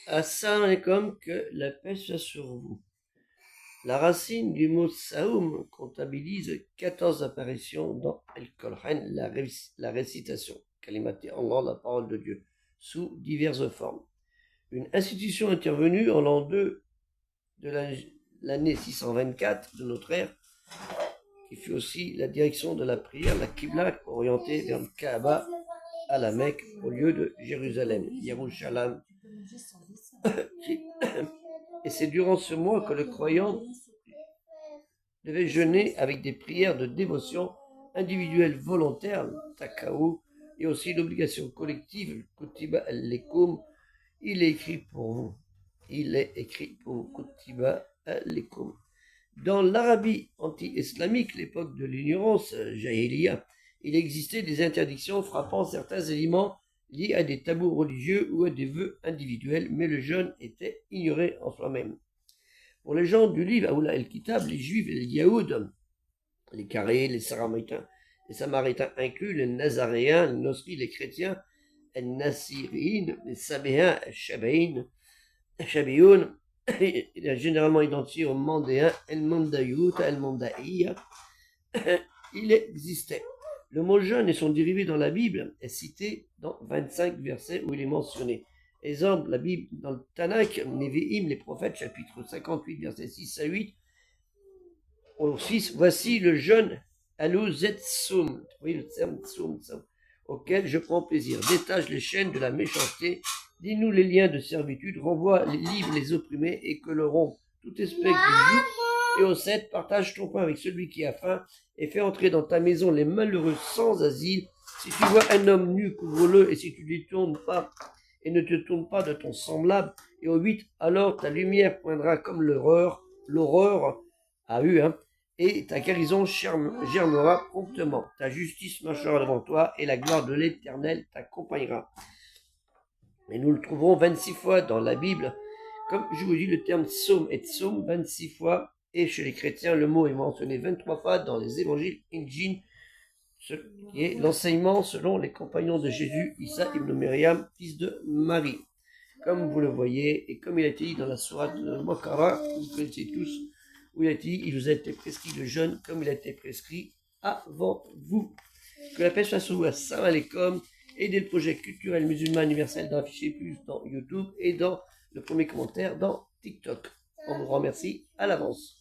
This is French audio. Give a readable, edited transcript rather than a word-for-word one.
Assalamu alaikum, que la paix soit sur vous. La racine du mot Saoum comptabilise 14 apparitions dans El-Qur'an, la récitation, Kalimati Allah, la parole de Dieu, sous diverses formes. Une institution intervenue en l'an 2 de l'année 624 de notre ère, qui fut aussi la direction de la prière, la Qibla, orientée vers le Kaaba à la Mecque, au lieu de Jérusalem, Yerushalayim. Et c'est durant ce mois que le croyant devait jeûner avec des prières de dévotion individuelle volontaire, le takaou, et aussi l'obligation collective, le kutiba al-lekum. Il est écrit pour vous. Il est écrit pour vous, kutiba al-lekum. Dans l'Arabie anti-islamique, l'époque de l'ignorance, jahiliya, il existait des interdictions frappant certains éléments liés à des tabous religieux ou à des vœux individuels, mais le jeûne était ignoré en soi-même. Pour les gens du livre Aoula el-Kitab, les juifs et les yaouds, les carrés, les samaritains inclus, les nazaréens, les nosris, les chrétiens, les nassirines, les sabéens, les chabéoun, il est généralement identifié aux mandéens, el mandayout, el mandaïa. Il existait. Le mot jeûne et son dérivé dans la Bible est cité dans 25 versets où il est mentionné. Exemple, la Bible dans le Tanakh, Nevi'im, les prophètes, chapitre 58, versets 6 à 8. Au 6, voici le jeûne Alou-Zet-Soum, oui, le terme Soum, auquel je prends plaisir. Détache les chaînes de la méchanceté, dis-nous les liens de servitude, renvoie les livres les opprimés et que le rompt tout esprit du joug. Et au 7, partage ton pain avec celui qui a faim et fais entrer dans ta maison les malheureux sans asile. Si tu vois un homme nu, couvre-le, et si tu ne tournes pas et ne te tournes pas de ton semblable. Et au 8, alors ta lumière poindra comme l'aurore a eu, et ta guérison germera promptement. Ta justice marchera devant toi, et la gloire de l'Éternel t'accompagnera. Et nous le trouverons 26 fois dans la Bible. Comme je vous dis, le terme psaume et psaume 26 fois, et chez les chrétiens, le mot est mentionné 23 fois dans les évangiles Injil, ce qui est l'enseignement selon les compagnons de Jésus, Issa ibn Myriam, fils de Marie. Comme vous le voyez, et comme il a été dit dans la sourate de Makara, vous connaissez tous, où il a été dit, il vous a été prescrit le jeûne comme il a été prescrit avant vous. Que la paix soit sur vous. Assalamu alaikum. Aidez le projet culturel musulman universel d'afficher plus dans YouTube et dans le premier commentaire dans TikTok. On vous remercie à l'avance.